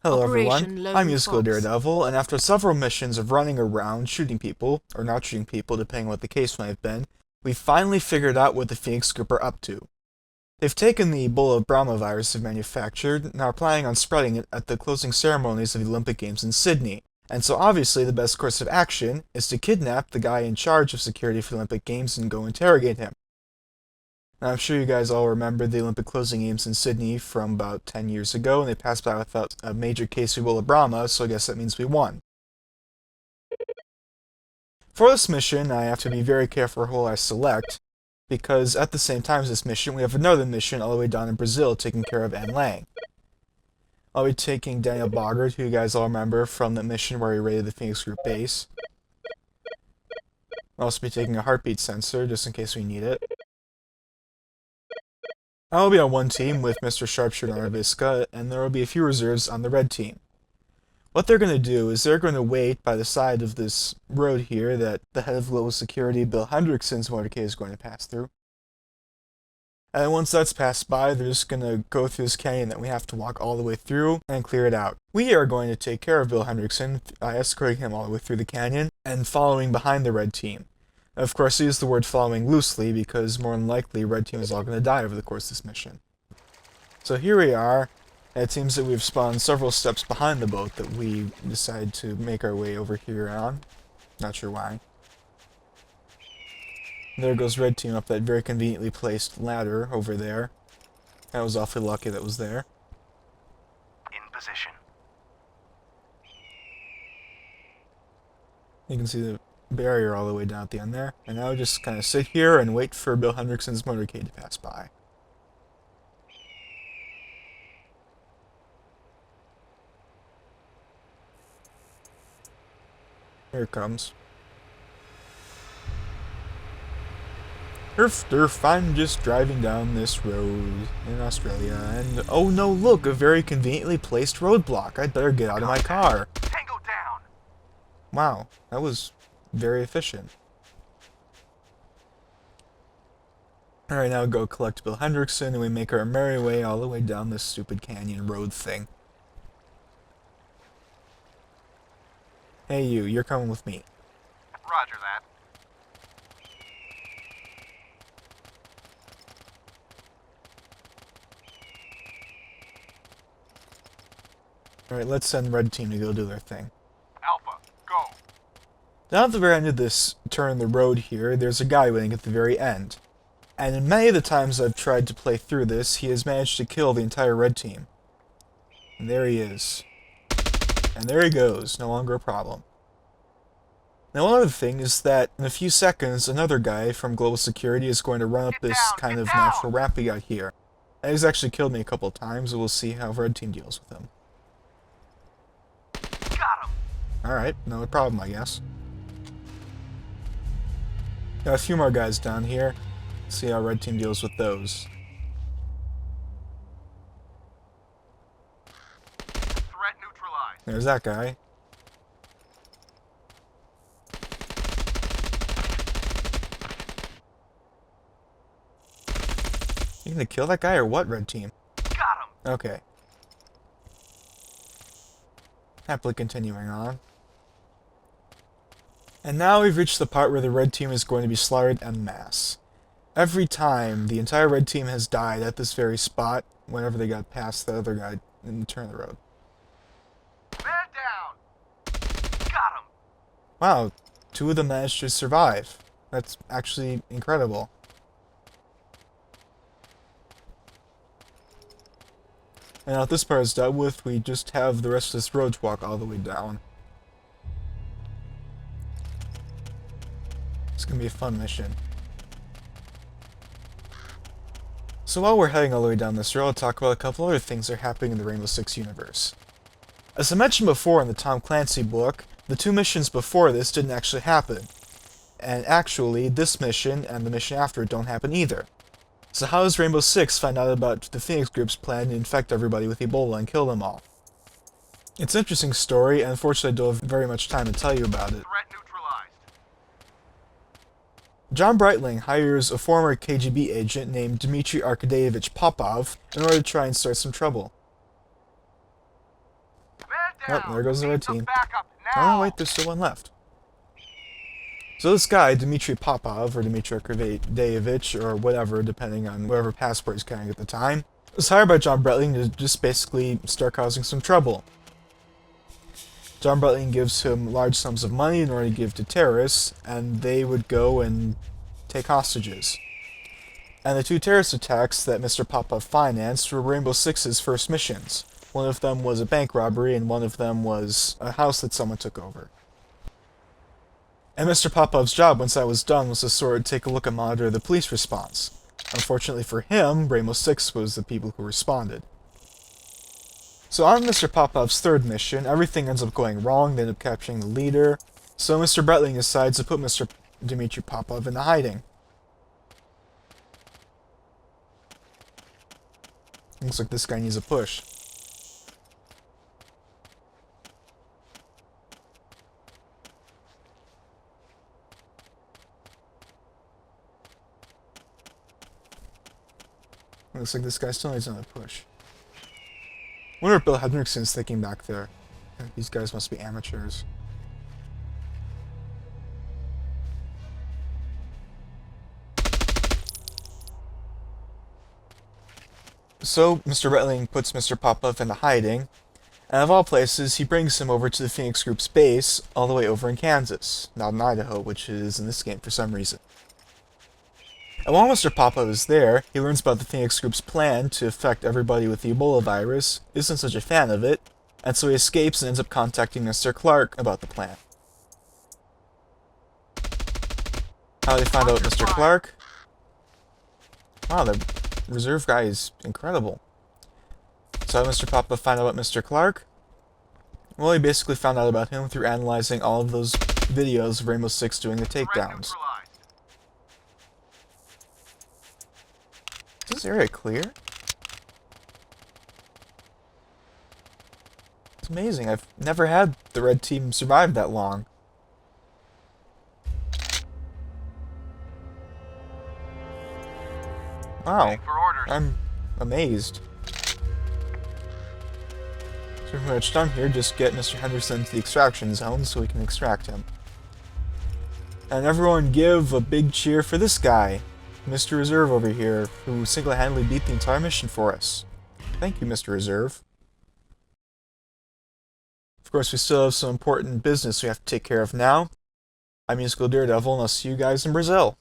Hello everyone, Operation I'm Lone Musical Fox. Daredevil, and after several missions of running around shooting people, or not shooting people depending on what the case might have been, we finally figured out what the Phoenix Group are up to. They've taken the Ebola Brahma virus they've manufactured, and are planning on spreading it at the closing ceremonies of the Olympic Games in Sydney. And so obviously the best course of action is to kidnap the guy in charge of security for the Olympic Games and go interrogate him. Now, I'm sure you guys all remember the Olympic closing games in Sydney from about 10 years ago, and they passed by without a major case of Ebola Brahma, so I guess that means we won. For this mission, I have to be very careful who I select, because at the same time as this mission, we have another mission all the way down in Brazil taking care of Anne Lang. I'll be taking Daniel Boggart, who you guys all remember from the mission where he raided the Phoenix Group base. I'll also be taking a heartbeat sensor, just in case we need it. I will be on one team with Mr. Sharpshooter on Arvisca, and there will be a few reserves on the red team. What they're going to do is they're going to wait by the side of this road here that the head of global security, Bill Hendrickson's motorcade, is going to pass through. And once that's passed by, they're just going to go through this canyon that we have to walk all the way through and clear it out. We are going to take care of Bill Hendrickson, escorting him all the way through the canyon and following behind the red team. Of course, I use the word following loosely because more than likely red team is all going to die over the course of this mission. So here we are, and it seems that we've spawned several steps behind the boat that we decide to make our way over here on. Not sure why. There goes red team up that very conveniently placed ladder over there. That was awfully lucky that was there. In position. You can see the barrier all the way down at the end there. And now just kind of sit here and wait for Bill Hendrickson's motorcade to pass by. Here it comes. I'm just driving down this road in Australia, and oh no, look, a very conveniently placed roadblock. I'd better get out of my car. Tango down. Wow, that was very efficient. Alright, now go collect Bill Hendrickson, and we make our merry way all the way down this stupid canyon road thing. Hey you, you're coming with me. Roger that. Alright, let's send red team to go do their thing. Alpha, go. Down at the very end of this turn in the road here, there's a guy waiting at the very end. And in many of the times I've tried to play through this, he has managed to kill the entire red team. And there he is. And there he goes, no longer a problem. Now one other thing is that in a few seconds, another guy from Global Security is going to run up this kind of natural ramp we got here. And he's actually killed me a couple of times, and we'll see how red team deals with him. Got him. Alright, no problem, I guess. Got a few more guys down here. See how red team deals with those. Threat neutralized. There's that guy. You gonna kill that guy or what, red team? Got him. Okay. Happily continuing on. And now we've reached the part where the red team is going to be slaughtered en masse. Every time, the entire red team has died at this very spot whenever they got past the other guy in the turn of the road. Man down. Got him. Wow, two of them managed to survive. That's actually incredible. And now that this part is dealt with, we just have the rest of this road to walk all the way down. It's gonna be a fun mission. So while we're heading all the way down this road, I'll talk about a couple other things that are happening in the Rainbow Six universe. As I mentioned before in the Tom Clancy book, the two missions before this didn't actually happen. And actually, this mission and the mission after it don't happen either. So how does Rainbow Six find out about the Phoenix Group's plan to infect everybody with Ebola and kill them all? It's an interesting story, and unfortunately I don't have very much time to tell you about it. Threat neutralized. John Breitling hires a former KGB agent named Dmitry Arkadeyevich Popov in order to try and start some trouble. Oh, there goes the red team. Backup Oh, now. wait, there's still one left. So this guy, Dmitry Popov, or Dmitry Arkadeyevich, or whatever, depending on whatever passport he's carrying at the time, was hired by John Bretling to just basically start causing some trouble. John Bretling gives him large sums of money in order to give to terrorists, and they would go and take hostages. And the two terrorist attacks that Mr. Popov financed were Rainbow Six's first missions. One of them was a bank robbery, and one of them was a house that someone took over. And Mr. Popov's job, once that was done, was to sort of take a look and monitor the police response. Unfortunately for him, Rainbow Six was the people who responded. So on Mr. Popov's third mission, everything ends up going wrong, they end up capturing the leader, so Mr. Bretling decides to put Mr. Dmitry Popov into hiding. Looks like this guy needs a push. Looks like this guy still needs another push. Wonder what Bill Hedrickson's thinking back there. These guys must be amateurs. So, Mr. Bretling puts Mr. Popov into hiding, and of all places, he brings him over to the Phoenix Group's base, all the way over in Kansas, not in Idaho, which is in this game for some reason. And while Mr. Popov is there, he learns about the Phoenix Group's plan to affect everybody with the Ebola virus, isn't such a fan of it, and so he escapes and ends up contacting Mr. Clark about the plan. How do they find out Mr. Clark? Wow, the reserve guy is incredible. So how did Mr. Popov find out about Mr. Clark? Well, he basically found out about him through analyzing all of those videos of Rainbow Six doing the takedowns. Is this area clear? It's amazing. I've never had the red team survive that long. Wow. I'm amazed. So pretty much done here. Just get Mr. Henderson to the extraction zone so we can extract him. And everyone give a big cheer for this guy, Mr. Reserve over here, who single-handedly beat the entire mission for us. Thank you, Mr. Reserve. Of course, we still have some important business we have to take care of now. I'm Musical Daredevil, and I'll see you guys in Brazil.